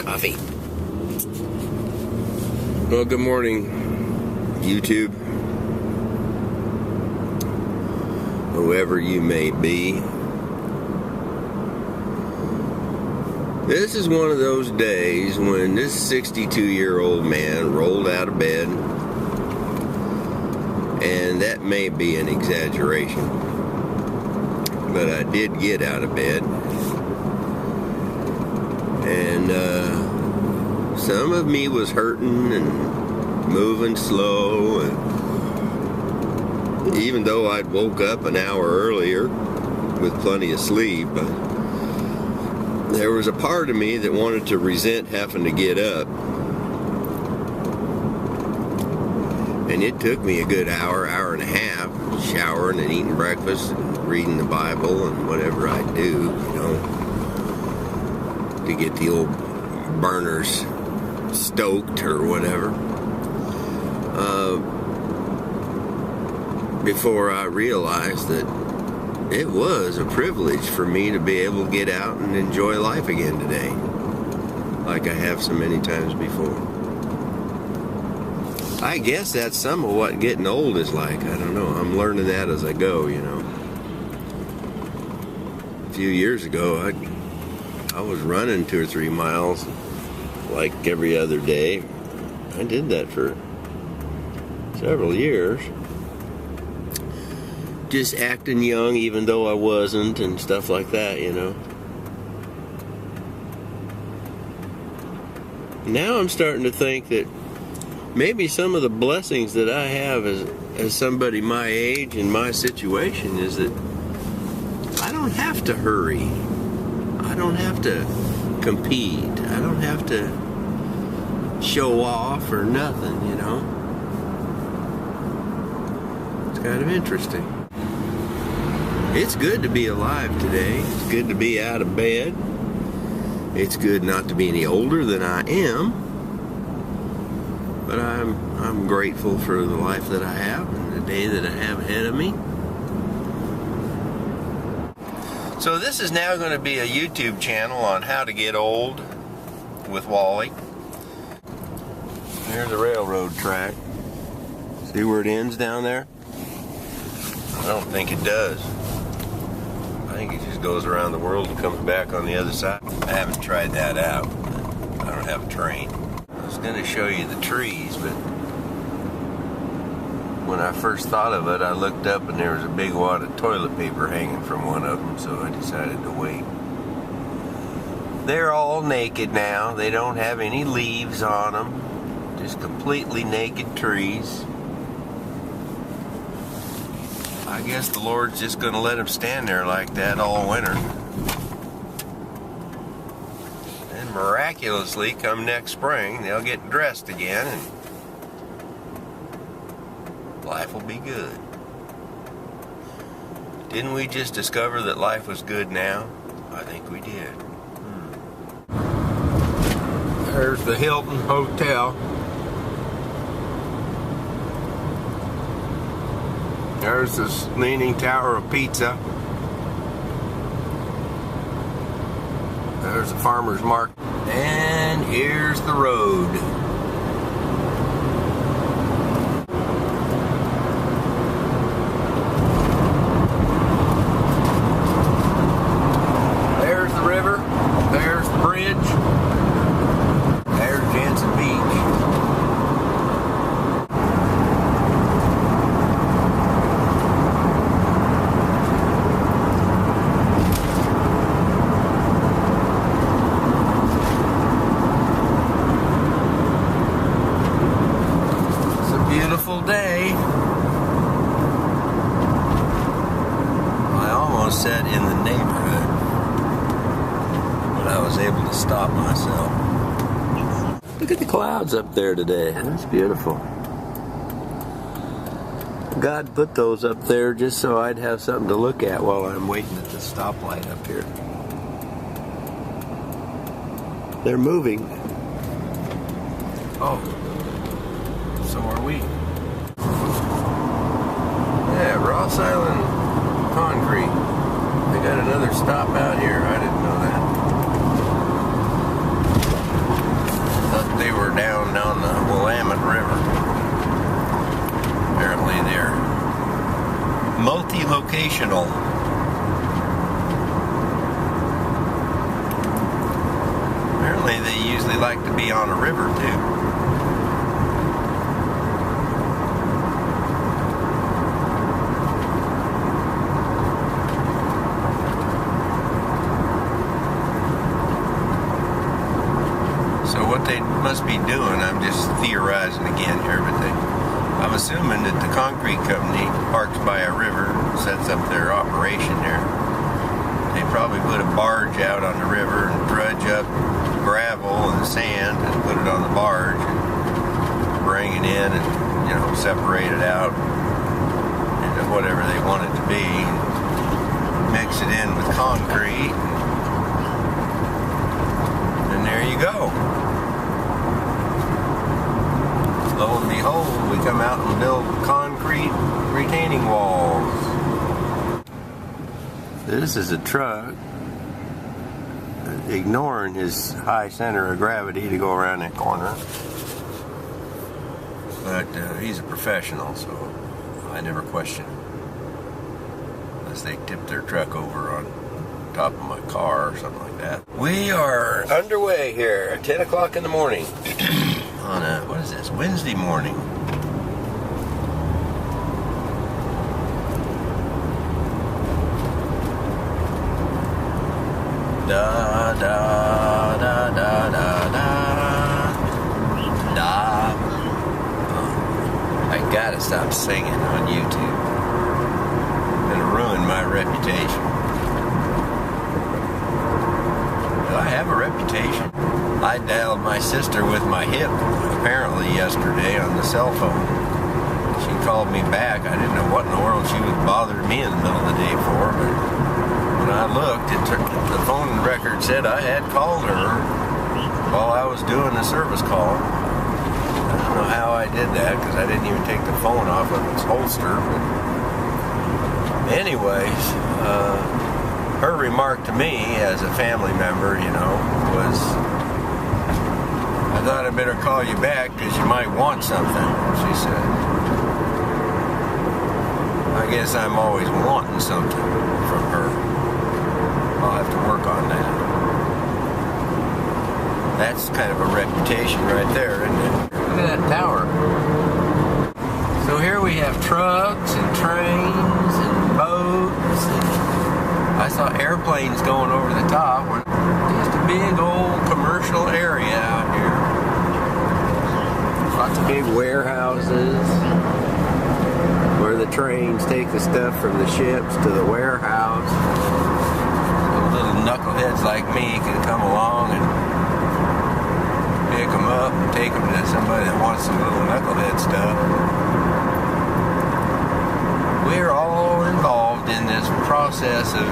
coffee. Well, good morning, YouTube. Whoever you may be. This is one of those days when this 62-year-old man rolled out of bed, and that may be an exaggeration, but I did get out of bed, and some of me was hurting and moving slow, and even though I'd woke up an hour earlier with plenty of sleep, there was a part of me that wanted to resent having to get up. And it took me a good hour and a half, showering and eating breakfast and reading the Bible and whatever I do, to get the old burners stoked or whatever. Before I realized that it was a privilege for me to be able to get out and enjoy life again today, like I have so many times before. I guess that's some of what getting old is like. I don't know. I'm learning that as I go, A few years ago, I was running 2 or 3 miles like every other day. I did that for several years. Just acting young even though I wasn't and stuff like that, Now I'm starting to think that maybe some of the blessings that I have as somebody my age and my situation is that I don't have to hurry. I don't have to compete. I don't have to show off or nothing, It's kind of interesting. It's good to be alive today. It's good to be out of bed. It's good not to be any older than I am. But I'm grateful for the life that I have and the day that I have ahead of me. So this is now going to be a YouTube channel on how to get old with Wally. There's the railroad track. See where it ends down there? I don't think it does. I think it just goes around the world and comes back on the other side. I haven't tried that out. I don't have a train. I was going to show you the trees, but when I first thought of it, I looked up and there was a big wad of toilet paper hanging from one of them, so I decided to wait. They're all naked now. They don't have any leaves on them. Just completely naked trees. I guess the Lord's just going to let them stand there like that all winter. And miraculously, come next spring, they'll get dressed again and life will be good. Didn't we just discover that life was good now? I think we did. There's the Hilton Hotel. There's this Leaning Tower of Pizza. There's the farmer's market. And here's the road. There's the river. There's the bridge. There's Jansen Beach. Day. I almost said in the neighborhood, but I was able to stop myself. Look at the clouds up there today. That's beautiful. God put those up there just so I'd have something to look at while I'm waiting at the stoplight up here. They're moving. Oh, so are we. Yeah, Ross Island Concrete. They got another stop out here. I didn't know that. down on the Willamette River. Apparently they're multi-locational. Apparently they usually like to be on a river too. So what they must be doing, I'm just theorizing again here, but I'm assuming that the concrete company parks by a river, sets up their operation there. They probably put a barge out on the river and drudge up gravel and sand and put it on the barge and bring it in and, you know, separate it out into whatever they want it to be. Mix it in with concrete. And there you go. Lo and behold, we come out and build concrete retaining walls. This is a truck ignoring his high center of gravity to go around that corner. But he's a professional, so I never question him. Unless they tip their truck over on top of my car or something like that. We are underway here at 10 o'clock in the morning. On a, what is this, Wednesday morning. Da da da da da da da. I gotta stop singing on YouTube. It'll ruin my reputation. Do I have a reputation? I dialed my sister with my hip, apparently yesterday, on the cell phone. She called me back. I didn't know what in the world she was bothering me in the middle of the day for, but when I looked, the phone record said I had called her while I was doing the service call. I don't know how I did that, because I didn't even take the phone off of its holster. But anyways, her remark to me as a family member, you know, was, I thought I'd better call you back because you might want something, she said. I guess I'm always wanting something from her. I'll have to work on that. That's kind of a reputation right there, isn't it? Look at that tower. So here we have trucks and trains and boats, and I saw airplanes going over the top. Just a big old commercial area out here. Lots of big warehouses where the trains take the stuff from the ships to the warehouse. So little knuckleheads like me can come along and pick them up and take them to somebody that wants some little knucklehead stuff. We're all involved in this process of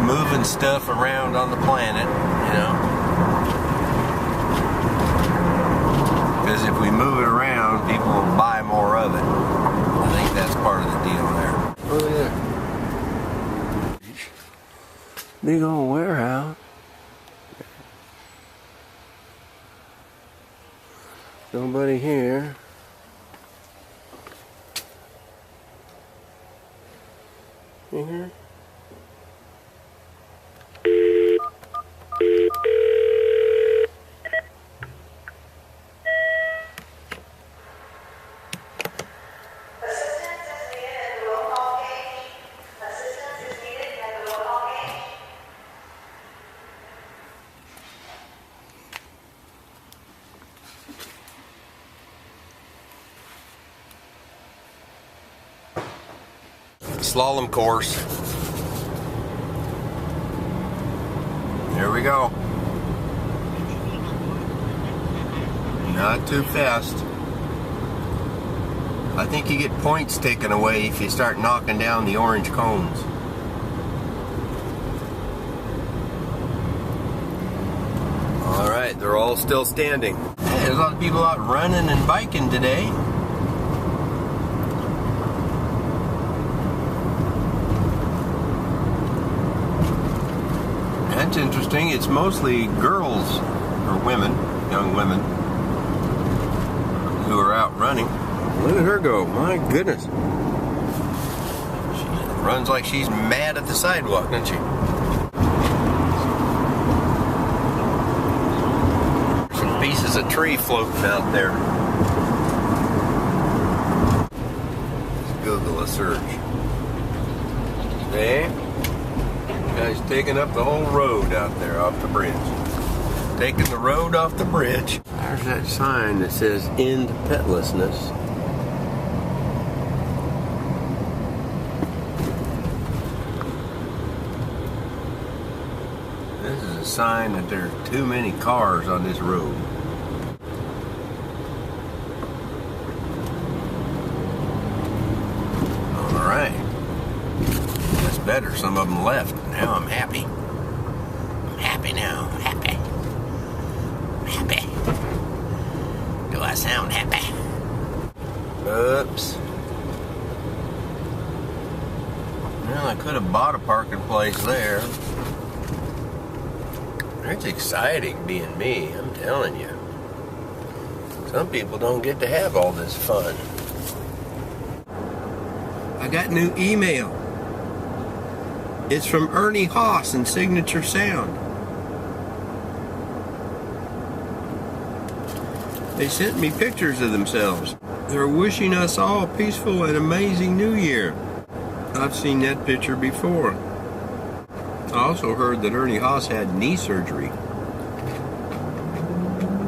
moving stuff around on the planet, you know. Because if we move it around, people will buy more of it. I think that's part of the deal there. Look at that. Big old warehouse. Nobody here. Here. Slalom course. There we go. Not too fast. I think you get points taken away if you start knocking down the orange cones. Alright, they're all still standing. Hey, there's a lot of people out running and biking today. That's interesting. It's mostly girls or women. young women who are out running. Look at her go, my goodness. She runs like she's mad at the sidewalk, doesn't she? Some pieces of tree floating out there. Let's Google a search. There. Guy's taking up the whole road out there off the bridge. Taking the road off the bridge. There's that sign that says end petlessness. This is a sign that there are too many cars on this road. Alright. That's better. Some of them left. Now I'm happy. I'm happy now. I'm happy. Happy. Do I sound happy? Oops. Well, I could have bought a parking place there. It's exciting being me, I'm telling you. Some people don't get to have all this fun. I got new email. It's from Ernie Haas and Signature Sound. They sent me pictures of themselves. They're wishing us all a peaceful and amazing New Year. I've seen that picture before. I also heard that Ernie Haas had knee surgery.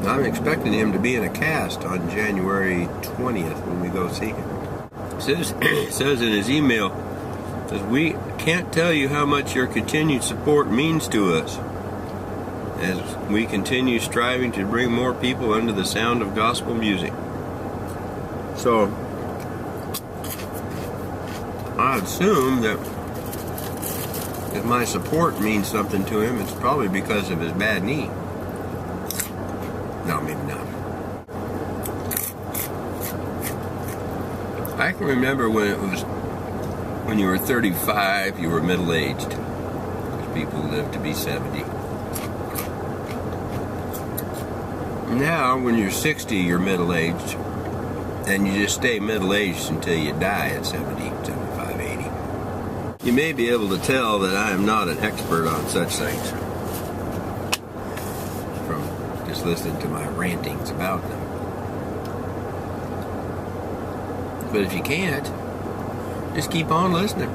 I'm expecting him to be in a cast on January 20th when we go see him. It says in his email, we can't tell you how much your continued support means to us as we continue striving to bring more people under the sound of gospel music. So, I assume that if my support means something to him, it's probably because of his bad knee. No, maybe not. I can remember when you were 35, you were middle-aged. Because people live to be 70. Now, when you're 60, you're middle-aged. And you just stay middle-aged until you die at 70, 75, 80. You may be able to tell that I am not an expert on such things from just listening to my rantings about them. But if you can't, just keep on listening.